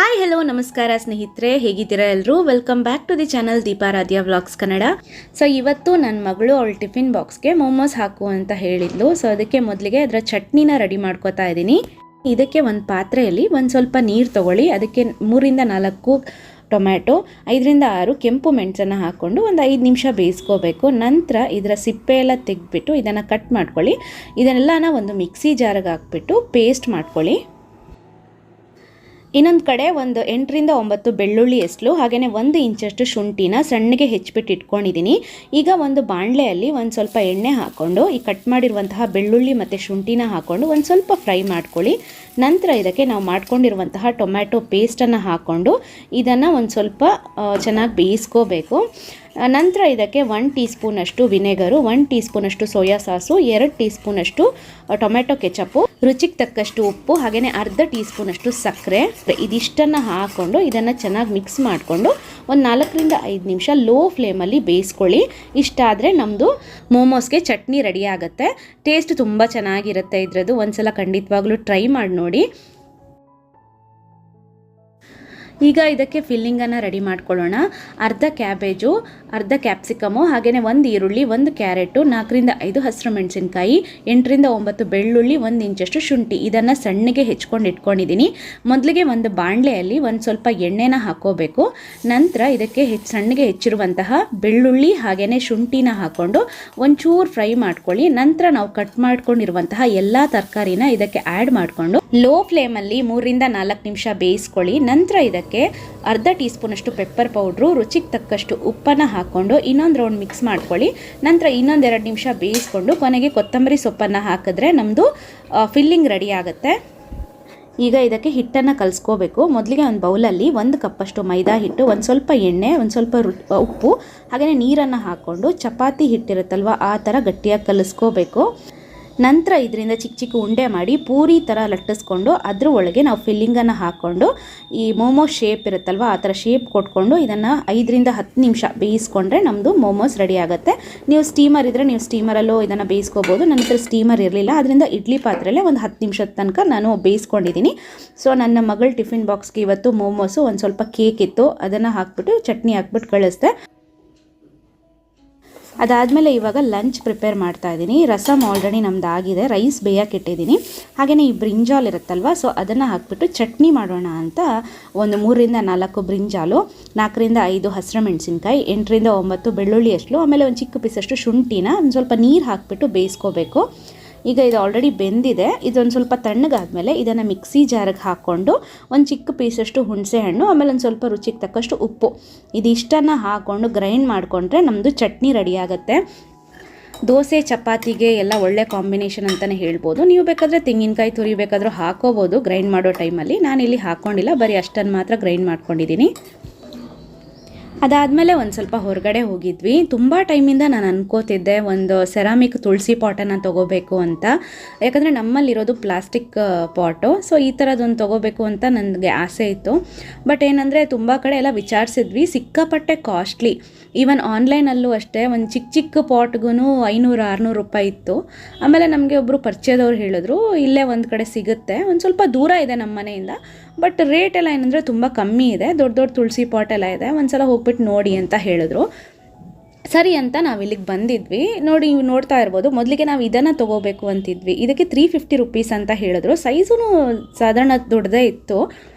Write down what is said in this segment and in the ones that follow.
Hi hello ನಮಸ್ಕಾರ ಸ್ನೇಹಿತರೆ, ಹೇಗಿದ್ದೀರಾ ಎಲ್ಲರೂ? Welcome back to the channel Deeparadhya vlogs Kannada. So ಇವತ್ತು ನನ್ನ ಮಗಳು ಅವಳ ಟಿಫಿನ್ ಬಾಕ್ಸ್ಗೆ ಮೋಮೋಸ್ ಹಾಕು ಅಂತ ಹೇಳಿದ್ಲು. ಸೊ ಅದಕ್ಕೆ ಮೊದಲಿಗೆ ಅದರ ಚಟ್ನಿನ ರೆಡಿ ಮಾಡ್ಕೋತಾ ಇದ್ದೀನಿ. ಇದಕ್ಕೆ ಒಂದು ಪಾತ್ರೆಯಲ್ಲಿ ಒಂದು ಸ್ವಲ್ಪ ನೀರು ತೊಗೊಳ್ಳಿ. ಅದಕ್ಕೆ 3 ರಿಂದ 4 ಟೊಮ್ಯಾಟೊ, 5 ರಿಂದ 6 ಕೆಂಪು ಮೆಣಸನ್ನು ಹಾಕ್ಕೊಂಡು ಒಂದು 5 ನಿಮಿಷ ಬೇಯಿಸ್ಕೋಬೇಕು. ನಂತರ ಇದರ ಸಿಪ್ಪೆ ಎಲ್ಲ ತೆಗೆದ್ಬಿಟ್ಟು ಇದನ್ನು ಕಟ್ ಮಾಡ್ಕೊಳ್ಳಿ. ಇದನ್ನೆಲ್ಲನ ಒಂದು ಮಿಕ್ಸಿ ಜಾರಿಗೆ ಹಾಕ್ಬಿಟ್ಟು ಪೇಸ್ಟ್ ಮಾಡ್ಕೊಳ್ಳಿ. ಇನ್ನೊಂದು ಕಡೆ ಒಂದು 8 ರಿಂದ 9 ಬೆಳ್ಳುಳ್ಳಿ ಎಸ್ಲು, ಹಾಗೆಯೇ 1 ಇಂಚಷ್ಟು ಶುಂಠಿನ ಸಣ್ಣಗೆ ಹೆಚ್ಚಿಬಿಟ್ಟು ಇಟ್ಕೊಂಡಿದ್ದೀನಿ. ಈಗ ಒಂದು ಬಾಣಲೆಯಲ್ಲಿ ಒಂದು ಸ್ವಲ್ಪ ಎಣ್ಣೆ ಹಾಕ್ಕೊಂಡು ಈ ಕಟ್ ಮಾಡಿರುವಂತಹ ಬೆಳ್ಳುಳ್ಳಿ ಮತ್ತು ಶುಂಠಿನ ಹಾಕ್ಕೊಂಡು ಒಂದು ಸ್ವಲ್ಪ ಫ್ರೈ ಮಾಡ್ಕೊಳ್ಳಿ. ನಂತರ ಇದಕ್ಕೆ ನಾವು ಮಾಡ್ಕೊಂಡಿರುವಂತಹ ಟೊಮ್ಯಾಟೊ ಪೇಸ್ಟನ್ನು ಹಾಕ್ಕೊಂಡು ಇದನ್ನು ಒಂದು ಸ್ವಲ್ಪ ಚೆನ್ನಾಗಿ ಬೇಯಿಸ್ಕೋಬೇಕು. ನಂತರ ಇದಕ್ಕೆ 1 ಟೀ ಸ್ಪೂನಷ್ಟು ವಿನೆಗರು, 1 ಟೀ ಸ್ಪೂನಷ್ಟು ಸೋಯಾ ಸಾಸು, 2 ಟೀ ಸ್ಪೂನಷ್ಟು ಟೊಮೆಟೊ ಕೆಚಪ್ಪು, ರುಚಿಗೆ ತಕ್ಕಷ್ಟು ಉಪ್ಪು, ಹಾಗೆಯೇ ಅರ್ಧ ಟೀ ಸ್ಪೂನಷ್ಟು ಸಕ್ಕರೆ, ಇದಿಷ್ಟನ್ನು ಹಾಕ್ಕೊಂಡು ಇದನ್ನು ಚೆನ್ನಾಗಿ ಮಿಕ್ಸ್ ಮಾಡಿಕೊಂಡು ಒಂದು 4 ರಿಂದ 5 ನಿಮಿಷ ಲೋ ಫ್ಲೇಮಲ್ಲಿ ಬೇಯಿಸ್ಕೊಳ್ಳಿ. ಇಷ್ಟಾದರೆ ನಮ್ಮದು ಮೋಮೋಸ್ಗೆ ಚಟ್ನಿ ರೆಡಿ ಆಗುತ್ತೆ. ಟೇಸ್ಟ್ ತುಂಬ ಚೆನ್ನಾಗಿರುತ್ತೆ ಇದರದ್ದು. ಒಂದ್ಸಲ ಖಂಡಿತವಾಗ್ಲೂ ಟ್ರೈ ಮಾಡಿ ನೋಡಿ. ಈಗ ಇದಕ್ಕೆ ಫಿಲ್ಲಿಂಗನ್ನು ರೆಡಿ ಮಾಡ್ಕೊಳ್ಳೋಣ. ಅರ್ಧ ಕ್ಯಾಬೇಜು, ಅರ್ಧ ಕ್ಯಾಪ್ಸಿಕಮು, ಹಾಗೆಯೇ 1 ಈರುಳ್ಳಿ, 1 ಕ್ಯಾರೆಟು, 4 ರಿಂದ 5 ಹಸಿರು ಮೆಣಸಿನ್ಕಾಯಿ, 8 ರಿಂದ 9 ಬೆಳ್ಳುಳ್ಳಿ, 1 ಇಂಚಷ್ಟು ಶುಂಠಿ, ಇದನ್ನು ಸಣ್ಣಗೆ ಹೆಚ್ಕೊಂಡು ಇಟ್ಕೊಂಡಿದ್ದೀನಿ. ಮೊದಲಿಗೆ ಒಂದು ಬಾಣಲೆಯಲ್ಲಿ ಒಂದು ಸ್ವಲ್ಪ ಎಣ್ಣೆನ ಹಾಕೋಬೇಕು. ನಂತರ ಇದಕ್ಕೆ ಸಣ್ಣಗೆ ಹೆಚ್ಚಿರುವಂತಹ ಬೆಳ್ಳುಳ್ಳಿ ಹಾಗೆಯೇ ಶುಂಠಿನ ಹಾಕ್ಕೊಂಡು ಒಂಚೂರು ಫ್ರೈ ಮಾಡ್ಕೊಳ್ಳಿ. ನಂತರ ನಾವು ಕಟ್ ಮಾಡ್ಕೊಂಡಿರುವಂತಹ ಎಲ್ಲ ತರಕಾರಿನ ಇದಕ್ಕೆ ಆ್ಯಡ್ ಮಾಡಿಕೊಂಡು ಲೋ ಫ್ಲೇಮಲ್ಲಿ 3 ರಿಂದ 4 ನಿಮಿಷ ಬೇಯಿಸ್ಕೊಳ್ಳಿ. ನಂತರ ಇದಕ್ಕೆ ಅರ್ಧ ಟೀ ಸ್ಪೂನಷ್ಟು ಪೆಪ್ಪರ್ ಪೌಡ್ರು, ರುಚಿಗೆ ತಕ್ಕಷ್ಟು ಉಪ್ಪನ್ನು ಹಾಕ್ಕೊಂಡು ಇನ್ನೊಂದು ರೌಂಡ್ ಮಿಕ್ಸ್ ಮಾಡ್ಕೊಳ್ಳಿ. ನಂತರ ಇನ್ನೊಂದು 2 ನಿಮಿಷ ಬೇಯಿಸ್ಕೊಂಡು ಕೊನೆಗೆ ಕೊತ್ತಂಬರಿ ಸೊಪ್ಪನ್ನು ಹಾಕಿದ್ರೆ ನಮ್ಮದು ಫಿಲ್ಲಿಂಗ್ ರೆಡಿ ಆಗುತ್ತೆ. ಈಗ ಇದಕ್ಕೆ ಹಿಟ್ಟನ್ನು ಕಲಿಸ್ಕೋಬೇಕು. ಮೊದಲಿಗೆ ಒಂದು ಬೌಲಲ್ಲಿ 1 ಕಪ್ಪಷ್ಟು ಮೈದಾ ಹಿಟ್ಟು, ಒಂದು ಸ್ವಲ್ಪ ಎಣ್ಣೆ, ಒಂದು ಸ್ವಲ್ಪ ಉಪ್ಪು, ಹಾಗೆಯೇ ನೀರನ್ನು ಹಾಕ್ಕೊಂಡು ಚಪಾತಿ ಹಿಟ್ಟಿರುತ್ತಲ್ವ ಆ ಥರ ಗಟ್ಟಿಯಾಗಿ ಕಲಿಸ್ಕೋಬೇಕು. ನಂತರ ಇದರಿಂದ ಚಿಕ್ಕ ಚಿಕ್ಕ ಉಂಡೆ ಮಾಡಿ ಪೂರಿ ಥರ ಲಟ್ಟಿಸ್ಕೊಂಡು ಅದ್ರ ಒಳಗೆ ನಾವು ಫಿಲ್ಲಿಂಗನ್ನು ಹಾಕ್ಕೊಂಡು ಈ ಮೋಮೋ ಶೇಪ್ ಇರುತ್ತಲ್ವ ಆ ಥರ ಶೇಪ್ ಕೊಟ್ಕೊಂಡು ಇದನ್ನು 5 ರಿಂದ 10 ನಿಮಿಷ ಬೇಯಿಸ್ಕೊಂಡ್ರೆ ನಮ್ಮದು ಮೋಮೋಸ್ ರೆಡಿ ಆಗುತ್ತೆ. ನೀವು ಸ್ಟೀಮರ್ ಇದ್ದರೆ ನೀವು ಸ್ಟೀಮರಲ್ಲೂ ಇದನ್ನು ಬೇಯಿಸ್ಕೋಬೋದು. ನನ್ನ ಹತ್ರ ಸ್ಟೀಮರ್ ಇರಲಿಲ್ಲ, ಅದರಿಂದ ಇಡ್ಲಿ ಪಾತ್ರೆಯಲ್ಲೇ ಒಂದು 10 ನಿಮಿಷದ ತನಕ ನಾನು ಬೇಯಿಸ್ಕೊಂಡಿದ್ದೀನಿ. ಸೊ ನನ್ನ ಮಗಳ ಟಿಫಿನ್ ಬಾಕ್ಸ್ಗೆ ಇವತ್ತು ಮೋಮೋಸು, ಒಂದು ಸ್ವಲ್ಪ ಕೇಕ್ ಇತ್ತು, ಅದನ್ನು ಹಾಕ್ಬಿಟ್ಟು ಚಟ್ನಿ ಹಾಕ್ಬಿಟ್ಟು ಕಳಿಸ್ದೆ. ಅದಾದಮೇಲೆ ಇವಾಗ ಲಂಚ್ ಪ್ರಿಪೇರ್ ಮಾಡ್ತಾ ಇದ್ದೀನಿ. ರಸಮ್ ಆಲ್ರೆಡಿ ನಮ್ದು ಆಗಿದೆ, ರೈಸ್ ಬೇಯಕ್ಕೆ ಇಟ್ಟಿದ್ದೀನಿ. ಹಾಗೆಯೇ ಈ ಬ್ರಿಂಜಾಲ್ ಇರುತ್ತಲ್ವ, ಸೊ ಅದನ್ನು ಹಾಕ್ಬಿಟ್ಟು ಚಟ್ನಿ ಮಾಡೋಣ ಅಂತ ಒಂದು 3 ರಿಂದ 4 ಬ್ರಿಂಜಾಲು, 4 ರಿಂದ 5 ಹಸಿರು ಮೆಣಸಿನ್ಕಾಯಿ, 8 ರಿಂದ 9 ಬೆಳ್ಳುಳ್ಳಿ ಅಷ್ಟು, ಆಮೇಲೆ ಒಂದು ಚಿಕ್ಕ ಪೀಸಷ್ಟು ಶುಂಠಿನ ಒಂದು ಸ್ವಲ್ಪ ನೀರು ಹಾಕ್ಬಿಟ್ಟು ಬೇಯಿಸ್ಕೋಬೇಕು. ಈಗ ಇದು ಆಲ್ರೆಡಿ ಬೆಂದಿದೆ. ಇದೊಂದು ಸ್ವಲ್ಪ ತಣ್ಣಗಾದ್ಮೇಲೆ ಇದನ್ನು ಮಿಕ್ಸಿ ಜಾರಿಗೆ ಹಾಕ್ಕೊಂಡು ಒಂದು ಚಿಕ್ಕ ಪೀಸಷ್ಟು ಹುಣಸೆ ಹಣ್ಣು, ಆಮೇಲೆ ಒಂದು ಸ್ವಲ್ಪ ರುಚಿಗೆ ತಕ್ಕಷ್ಟು ಉಪ್ಪು, ಇದಿಷ್ಟನ್ನು ಹಾಕ್ಕೊಂಡು ಗ್ರೈಂಡ್ ಮಾಡಿಕೊಂಡ್ರೆ ನಮ್ಮದು ಚಟ್ನಿ ರೆಡಿ ಆಗುತ್ತೆ. ದೋಸೆ ಚಪಾತಿಗೆ ಎಲ್ಲ ಒಳ್ಳೆ ಕಾಂಬಿನೇಷನ್ ಅಂತಲೇ ಹೇಳ್ಬೋದು. ನೀವು ಬೇಕಾದರೆ ತೆಂಗಿನಕಾಯಿ ತುರಿ ಬೇಕಾದರೂ ಹಾಕೋಬೋದು ಗ್ರೈಂಡ್ ಮಾಡೋ ಟೈಮಲ್ಲಿ. ನಾನಿಲ್ಲಿ ಹಾಕ್ಕೊಂಡಿಲ್ಲ, ಬರೀ ಅಷ್ಟನ್ನು ಮಾತ್ರ ಗ್ರೈಂಡ್ ಮಾಡ್ಕೊಂಡಿದ್ದೀನಿ. ಅದಾದಮೇಲೆ ಒಂದು ಸ್ವಲ್ಪ ಹೊರಗಡೆ ಹೋಗಿದ್ವಿ. ತುಂಬ ಟೈಮಿಂದ ನಾನು ಅನ್ಕೋತಿದ್ದೆ ಒಂದು ಸೆರಾಮಿಕ್ ತುಳಸಿ ಪಾಟನ್ನು ತೊಗೋಬೇಕು ಅಂತ. ಯಾಕಂದರೆ ನಮ್ಮಲ್ಲಿರೋದು ಪ್ಲಾಸ್ಟಿಕ್ ಪಾಟು. ಸೊ ಈ ಥರದೊಂದು ತೊಗೋಬೇಕು ಅಂತ ನನಗೆ ಆಸೆ ಇತ್ತು. ಬಟ್ ಏನಂದರೆ ತುಂಬ ಕಡೆ ಎಲ್ಲ ವಿಚಾರಿಸಿದ್ವಿ, ಸಿಕ್ಕಾಪಟ್ಟೆ ಕಾಸ್ಟ್ಲಿ. ಈವನ್ ಆನ್ಲೈನಲ್ಲೂ ಅಷ್ಟೇ ಒಂದು ಚಿಕ್ಕ ಚಿಕ್ಕ ಪಾಟ್ಗೂ 500-600 ರೂಪಾಯಿ ಇತ್ತು. ಆಮೇಲೆ ನಮಗೆ ಒಬ್ಬರು ಪರಿಚಯದವ್ರು ಹೇಳಿದ್ರು, ಇಲ್ಲೇ ಒಂದು ಕಡೆ ಸಿಗುತ್ತೆ, ಒಂದು ಸ್ವಲ್ಪ ದೂರ ಇದೆ ನಮ್ಮ ಮನೆಯಿಂದ, ಬಟ್ ರೇಟ್ ಎಲ್ಲ ಏನಂದರೆ ತುಂಬ ಕಮ್ಮಿ ಇದೆ, ದೊಡ್ಡ ದೊಡ್ಡ ತುಳಸಿ ಪಾಟ್ ಎಲ್ಲ ಇದೆ, ಒಂದು ಸಲ ಹೋಗ್ಬಿಟ್ಟು ನೋಡಿ ಅಂತ ಹೇಳಿದ್ರು. ಸರಿ ಅಂತ ನಾವು ಇಲ್ಲಿಗೆ ಬಂದಿದ್ವಿ. ನೋಡಿ, ನೀವು ನೋಡ್ತಾ ಇರ್ಬೋದು, ಮೊದಲಿಗೆ ನಾವು ಇದನ್ನು ತೊಗೋಬೇಕು ಅಂತಿದ್ವಿ. ಇದಕ್ಕೆ 350 ರೂಪೀಸ್ ಅಂತ ಹೇಳಿದ್ರು. ಸೈಜೂ ಸಾಧಾರಣ ದೊಡ್ಡದೇ ಇತ್ತು.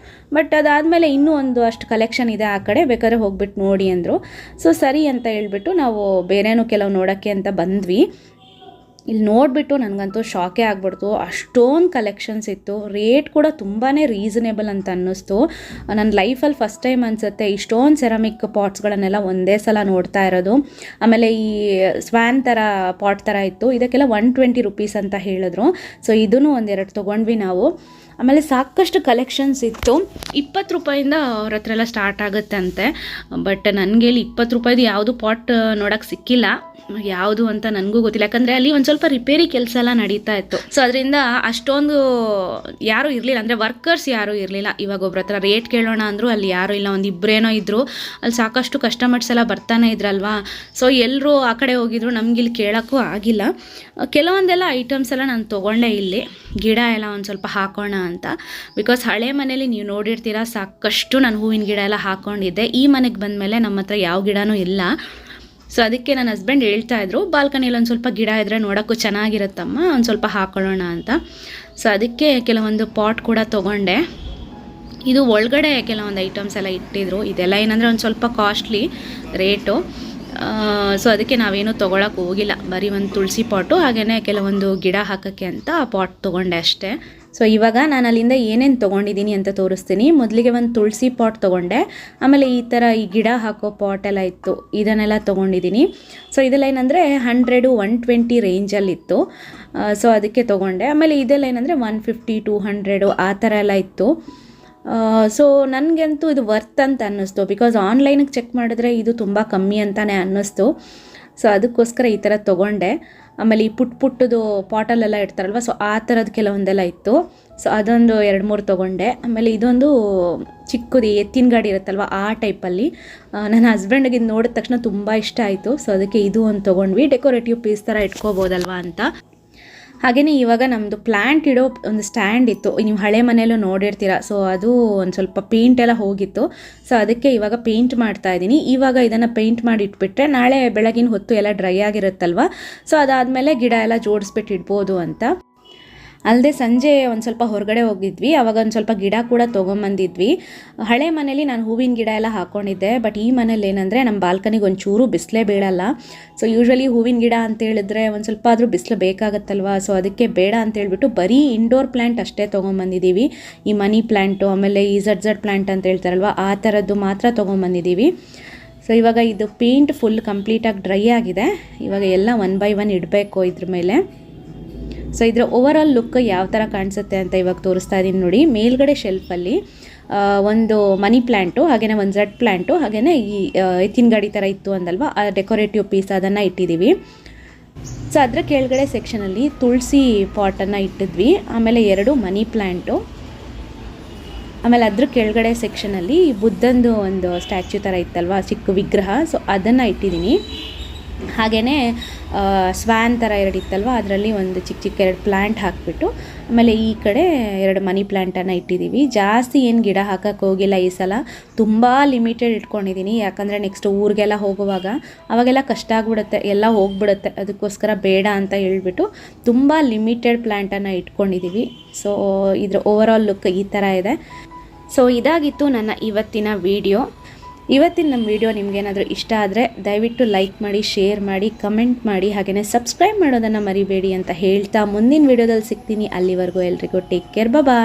ಬಟ್ ಅದಾದಮೇಲೆ ಇನ್ನೂ ಒಂದು ಅಷ್ಟು ಕಲೆಕ್ಷನ್ ಇದೆ ಆ ಕಡೆ, ಬೇಕಾದ್ರೆ ಹೋಗ್ಬಿಟ್ಟು ನೋಡಿ ಅಂದರು. ಸೊ ಸರಿ ಅಂತ ಹೇಳ್ಬಿಟ್ಟು ನಾವು ಬೇರೆನೂ ಕೆಲವು ನೋಡೋಕ್ಕೆ ಅಂತ ಬಂದ್ವಿ. ಇಲ್ಲಿ ನೋಡಿಬಿಟ್ಟು ನನಗಂತೂ ಶಾಕೇ ಆಗ್ಬಿಡ್ತು. ಅಷ್ಟೊಂದು ಕಲೆಕ್ಷನ್ಸ್ ಇತ್ತು. ರೇಟ್ ಕೂಡ ತುಂಬಾ ರೀಸನೇಬಲ್ ಅಂತ ಅನ್ನಿಸ್ತು. ನನ್ನ ಲೈಫಲ್ಲಿ ಫಸ್ಟ್ ಟೈಮ್ ಅನಿಸುತ್ತೆ ಇಷ್ಟೊಂದು ಸೆರಾಮಿಕ್ ಪಾಟ್ಸ್ಗಳನ್ನೆಲ್ಲ ಒಂದೇ ಸಲ ನೋಡ್ತಾ ಇರೋದು. ಆಮೇಲೆ ಈ ಸ್ವ್ಯಾನ್ ಥರ ಪಾಟ್ ಥರ ಇತ್ತು, ಇದಕ್ಕೆಲ್ಲ 120 ರೂಪೀಸ್ ಅಂತ ಹೇಳಿದ್ರು. ಸೊ ಇದನ್ನು 1-2 ತೊಗೊಂಡ್ವಿ ನಾವು. ಆಮೇಲೆ ಸಾಕಷ್ಟು ಕಲೆಕ್ಷನ್ಸ್ ಇತ್ತು. 20 ರೂಪಾಯಿಂದ ಅವ್ರ ಹತ್ರ ಎಲ್ಲ ಸ್ಟಾರ್ಟ್ ಆಗುತ್ತಂತೆ. ಬಟ್ ನನಗೆ ಇಲ್ಲಿ 20 ರೂಪಾಯಿದು ಯಾವುದು ಪಾಟ್ ನೋಡೋಕ್ಕೆ ಸಿಕ್ಕಿಲ್ಲ. ಯಾವುದು ಅಂತ ನನಗೂ ಗೊತ್ತಿಲ್ಲ, ಯಾಕಂದರೆ ಅಲ್ಲಿ ಒಂದು ಸ್ವಲ್ಪ ರಿಪೇರಿ ಕೆಲಸ ಎಲ್ಲ ನಡೀತಾ ಇತ್ತು. ಸೊ ಅದರಿಂದ ಅಷ್ಟೊಂದು ಯಾರೂ ಇರಲಿಲ್ಲ, ಅಂದರೆ ವರ್ಕರ್ಸ್ ಯಾರೂ ಇರಲಿಲ್ಲ. ಇವಾಗ ಒಬ್ರ ಹತ್ರ ರೇಟ್ ಕೇಳೋಣ ಅಂದರೂ ಅಲ್ಲಿ ಯಾರೂ ಇಲ್ಲ, ಒಂದು ಇಬ್ಬರೇನೋ ಇದ್ದರು. ಅಲ್ಲಿ ಸಾಕಷ್ಟು ಕಸ್ಟಮರ್ಸ್ ಎಲ್ಲ ಬರ್ತಾನೆ ಇದ್ರಲ್ವಾ. ಸೊ ಎಲ್ಲರೂ ಆ ಕಡೆ ಹೋಗಿದ್ರು, ನಮಗಿಲ್ಲಿ ಕೇಳೋಕ್ಕೂ ಆಗಿಲ್ಲ. ಕೆಲವೊಂದೆಲ್ಲ ಐಟಮ್ಸ್ ಎಲ್ಲ ನಾನು ತೊಗೊಂಡೆ. ಇಲ್ಲಿ ಗಿಡ ಎಲ್ಲ ಒಂದು ಸ್ವಲ್ಪ ಹಾಕೋಣ ಅಂತ. ಬಿಕಾಸ್ ಹಳೆ ಮನೇಲಿ ನೀವು ನೋಡಿರ್ತೀರ ಸಾಕಷ್ಟು ನಾನು ಹೂವಿನ ಗಿಡ ಎಲ್ಲ ಹಾಕ್ಕೊಂಡಿದ್ದೆ. ಈ ಮನೆಗೆ ಬಂದಮೇಲೆ ನಮ್ಮ ಹತ್ರ ಯಾವ ಗಿಡನೂ ಇಲ್ಲ. ಸೊ ಅದಕ್ಕೆ ನನ್ನ ಹಸ್ಬೆಂಡ್ ಹೇಳ್ತಾಯಿದ್ರು, ಬಾಲ್ಕನಿಯಲ್ಲಿ ಒಂದು ಸ್ವಲ್ಪ ಗಿಡ ಇದ್ದರೆ ನೋಡೋಕ್ಕೂ ಚೆನ್ನಾಗಿರುತ್ತಮ್ಮ, ಒಂದು ಸ್ವಲ್ಪ ಹಾಕೊಳ್ಳೋಣ ಅಂತ. ಸೊ ಅದಕ್ಕೆ ಕೆಲವೊಂದು ಪಾಟ್ ಕೂಡ ತೊಗೊಂಡೆ. ಇದು ಒಳಗಡೆ ಕೆಲವೊಂದು ಐಟಮ್ಸ್ ಎಲ್ಲ ಇಟ್ಟಿದ್ರು. ಇದೆಲ್ಲ ಏನಂದರೆ ಒಂದು ಸ್ವಲ್ಪ ಕಾಸ್ಟ್ಲಿ ರೇಟು. ಸೊ ಅದಕ್ಕೆ ನಾವೇನು ತೊಗೊಳಕ್ಕೆ ಹೋಗಿಲ್ಲ. ಬರೀ ಒಂದು ತುಳಸಿ ಪಾಟು ಹಾಗೆಯೇ ಕೆಲವೊಂದು ಗಿಡ ಹಾಕೋಕ್ಕೆ ಅಂತ ಆ ಪಾಟ್ ತೊಗೊಂಡೆ ಅಷ್ಟೇ. ಸೊ ಇವಾಗ ನಾನು ಅಲ್ಲಿಂದ ಏನೇನು ತೊಗೊಂಡಿದ್ದೀನಿ ಅಂತ ತೋರಿಸ್ತೀನಿ. ಮೊದಲಿಗೆ ಒಂದು ತುಳಸಿ ಪಾಟ್ ತೊಗೊಂಡೆ. ಆಮೇಲೆ ಈ ಥರ ಈ ಗಿಡ ಹಾಕೋ ಪಾಟ್ ಎಲ್ಲ ಇತ್ತು, ಇದನ್ನೆಲ್ಲ ತೊಗೊಂಡಿದ್ದೀನಿ. ಸೊ ಇದೆಲ್ಲ ಏನಂದರೆ 100-120 ರೇಂಜಲ್ಲಿತ್ತು. ಸೊ ಅದಕ್ಕೆ ತೊಗೊಂಡೆ. ಆಮೇಲೆ ಇದೆಲ್ಲ ಏನಂದರೆ 150-200 ಆ ಥರ ಎಲ್ಲ ಇತ್ತು. ಸೊ ನನಗಂತೂ ಇದು ವರ್ತ್ ಅಂತ ಅನ್ನಿಸ್ತು. ಬಿಕಾಸ್ ಆನ್ಲೈನಿಗೆ ಚೆಕ್ ಮಾಡಿದ್ರೆ ಇದು ತುಂಬ ಕಮ್ಮಿ ಅಂತಲೇ ಅನ್ನಿಸ್ತು. ಸೊ ಅದಕ್ಕೋಸ್ಕರ ಈ ಥರ ತೊಗೊಂಡೆ. ಆಮೇಲೆ ಈ ಪುಟ್ಟದು ಪಾಟಲ್ಲೆಲ್ಲ ಇಡ್ತಾರಲ್ವ, ಸೊ ಆ ಥರದ್ದು ಕೆಲವೊಂದೆಲ್ಲ ಇತ್ತು. ಸೊ ಅದೊಂದು 2-3 ತೊಗೊಂಡೆ. ಆಮೇಲೆ ಇದೊಂದು ಚಿಕ್ಕದು ಎತ್ತಿನ ಗಾಡಿ ಇರುತ್ತಲ್ವ ಆ ಟೈಪಲ್ಲಿ. ನನ್ನ ಹಸ್ಬೆಂಡ್ಗೆ ಇದು ನೋಡಿದ ತಕ್ಷಣ ತುಂಬ ಇಷ್ಟ ಆಯಿತು. ಸೊ ಅದಕ್ಕೆ ಇದು ಒಂದು ತೊಗೊಂಡ್ವಿ. ಡೆಕೋರೇಟಿವ್ ಪೀಸ್ ಥರ ಇಟ್ಕೋಬೋದಲ್ವ ಅಂತ. ಹಾಗೆಯೇ ಇವಾಗ ನಮ್ಮದು ಪ್ಲ್ಯಾಂಟ್ ಇಡೋ ಒಂದು ಸ್ಟ್ಯಾಂಡ್ ಇತ್ತು, ನೀವು ಹಳೆ ಮನೆಯಲ್ಲೂ ನೋಡಿರ್ತೀರ. ಸೊ ಅದು ಒಂದು ಸ್ವಲ್ಪ ಪೇಂಟ್ ಎಲ್ಲ ಹೋಗಿತ್ತು. ಸೊ ಅದಕ್ಕೆ ಇವಾಗ ಪೇಂಟ್ ಮಾಡ್ತಾ ಇದ್ದೀನಿ. ಇವಾಗ ಇದನ್ನು ಪೇಂಟ್ ಮಾಡಿ ಇಟ್ಬಿಟ್ರೆ ನಾಳೆ ಬೆಳಗಿನ ಹೊತ್ತು ಎಲ್ಲ ಡ್ರೈ ಆಗಿರುತ್ತಲ್ವ, ಸೊ ಅದಾದಮೇಲೆ ಗಿಡ ಎಲ್ಲ ಜೋಡಿಸ್ಬಿಟ್ಟು ಇಡ್ಬೋದು ಅಂತ. ಅಲ್ಲದೆ ಸಂಜೆ ಒಂದು ಸ್ವಲ್ಪ ಹೊರಗಡೆ ಹೋಗಿದ್ವಿ, ಆವಾಗ ಒಂದು ಸ್ವಲ್ಪ ಗಿಡ ಕೂಡ ತೊಗೊಂಬಂದಿದ್ವಿ. ಹಳೆ ಮನೇಲಿ ನಾನು ಹೂವಿನ ಗಿಡ ಎಲ್ಲ ಹಾಕ್ಕೊಂಡಿದ್ದೆ. ಬಟ್ ಈ ಮನೇಲಿ ಏನಂದರೆ ನಮ್ಮ ಬಾಲ್ಕನಿಗೆ ಒಂಚೂರು ಬಿಸಿಲೇ ಬೀಳಲ್ಲ. ಸೊ ಯೂಶ್ವಲಿ ಹೂವಿನ ಗಿಡ ಅಂತ ಹೇಳಿದ್ರೆ ಒಂದು ಸ್ವಲ್ಪ ಆದರೂ ಬಿಸಿಲು ಬೇಕಾಗತ್ತಲ್ವ. ಸೊ ಅದಕ್ಕೆ ಬೇಡ ಅಂತ ಹೇಳ್ಬಿಟ್ಟು ಬರೀ ಇಂಡೋರ್ ಪ್ಲ್ಯಾಂಟ್ ಅಷ್ಟೇ ತೊಗೊಂಬಂದಿದ್ದೀವಿ. ಈ ಮನಿ ಪ್ಲ್ಯಾಂಟು, ಆಮೇಲೆ ಈ ಝಡ್ ಪ್ಲ್ಯಾಂಟ್ ಅಂತ ಹೇಳ್ತಾರಲ್ವ ಆ ಥರದ್ದು ಮಾತ್ರ ತೊಗೊಂಬಂದಿದ್ದೀವಿ. ಸೊ ಇವಾಗ ಇದು ಪೇಂಟ್ ಫುಲ್ ಕಂಪ್ಲೀಟಾಗಿ ಡ್ರೈ ಆಗಿದೆ. ಇವಾಗ ಎಲ್ಲ 1 by 1 ಇಡಬೇಕು ಇದ್ರ ಮೇಲೆ. ಸೊ ಇದರ ಓವರಾಲ್ ಲುಕ್ ಯಾವ ಥರ ಕಾಣಿಸುತ್ತೆ ಅಂತ ಇವಾಗ ತೋರಿಸ್ತಾ ಇದ್ದೀನಿ ನೋಡಿ. ಮೇಲ್ಗಡೆ ಶೆಲ್ಫಲ್ಲಿ ಒಂದು ಮನಿ ಪ್ಲ್ಯಾಂಟು, ಹಾಗೆಯೇ ಒಂದು ಝಡ್ ಪ್ಲ್ಯಾಂಟು, ಹಾಗೆಯೇ ಈ ಎತ್ತಿನ ಗಾಡಿ ಥರ ಇತ್ತು ಅಂದಲ್ವ ಆ ಡೆಕೋರೇಟಿವ್ ಪೀಸ್, ಅದನ್ನು ಇಟ್ಟಿದ್ದೀವಿ. ಸೊ ಅದರ ಕೆಳಗಡೆ ಸೆಕ್ಷನಲ್ಲಿ ತುಳಸಿ ಪಾಟನ್ನು ಇಟ್ಟಿದ್ವಿ. ಆಮೇಲೆ 2 ಮನಿ ಪ್ಲ್ಯಾಂಟು. ಆಮೇಲೆ ಅದ್ರ ಕೆಳಗಡೆ ಸೆಕ್ಷನಲ್ಲಿ ಬುದ್ಧಂದು ಒಂದು ಸ್ಟ್ಯಾಚ್ಯೂ ಥರ ಇತ್ತಲ್ವ ಚಿಕ್ಕ ವಿಗ್ರಹ, ಸೊ ಅದನ್ನು ಇಟ್ಟಿದ್ದೀನಿ. ಹಾಗೆಯೇ ಸ್ವ್ಯಾನ್ ಥರ 2 ಇತ್ತಲ್ವ, ಅದರಲ್ಲಿ ಒಂದು ಚಿಕ್ಕ 2 ಪ್ಲ್ಯಾಂಟ್ ಹಾಕಿಬಿಟ್ಟು ಆಮೇಲೆ ಈ ಕಡೆ 2 ಮನಿ ಪ್ಲ್ಯಾಂಟನ್ನು ಇಟ್ಟಿದ್ದೀವಿ. ಜಾಸ್ತಿ ಏನು ಗಿಡ ಹಾಕೋಕ್ಕೆ ಹೋಗಿಲ್ಲ ಈ ಸಲ, ತುಂಬ ಲಿಮಿಟೆಡ್ ಇಟ್ಕೊಂಡಿದ್ದೀನಿ. ಯಾಕಂದರೆ ನೆಕ್ಸ್ಟ್ ಊರಿಗೆಲ್ಲ ಹೋಗುವಾಗ ಅವಾಗೆಲ್ಲ ಕಷ್ಟ ಆಗಿಬಿಡುತ್ತೆ, ಎಲ್ಲ ಹೋಗ್ಬಿಡುತ್ತೆ. ಅದಕ್ಕೋಸ್ಕರ ಬೇಡ ಅಂತ ಹೇಳ್ಬಿಟ್ಟು ತುಂಬ ಲಿಮಿಟೆಡ್ ಪ್ಲ್ಯಾಂಟನ್ನು ಇಟ್ಕೊಂಡಿದ್ದೀವಿ. ಸೊ ಇದ್ರ ಓವರಾಲ್ ಲುಕ್ ಈ ಥರ ಇದೆ. ಸೊ ಇದಾಗಿತ್ತು ನನ್ನ ಇವತ್ತಿನ ವಿಡಿಯೋ. ಇವತ್ತಿನ ನಮ್ಮ ವಿಡಿಯೋ ನಿಮಗೇನಾದರೂ ಇಷ್ಟ ಆದರೆ ದಯವಿಟ್ಟು ಲೈಕ್ ಮಾಡಿ, ಶೇರ್ ಮಾಡಿ, ಕಮೆಂಟ್ ಮಾಡಿ, ಹಾಗೆಯೇ ಸಬ್ಸ್ಕ್ರೈಬ್ ಮಾಡೋದನ್ನು ಮರಿಬೇಡಿ ಅಂತ ಹೇಳ್ತಾ ಮುಂದಿನ ವಿಡಿಯೋದಲ್ಲಿ ಸಿಗ್ತೀನಿ. ಅಲ್ಲಿವರೆಗೂ ಎಲ್ರಿಗೂ ಟೇಕ್ ಕೇರ್, ಬಾಯ್.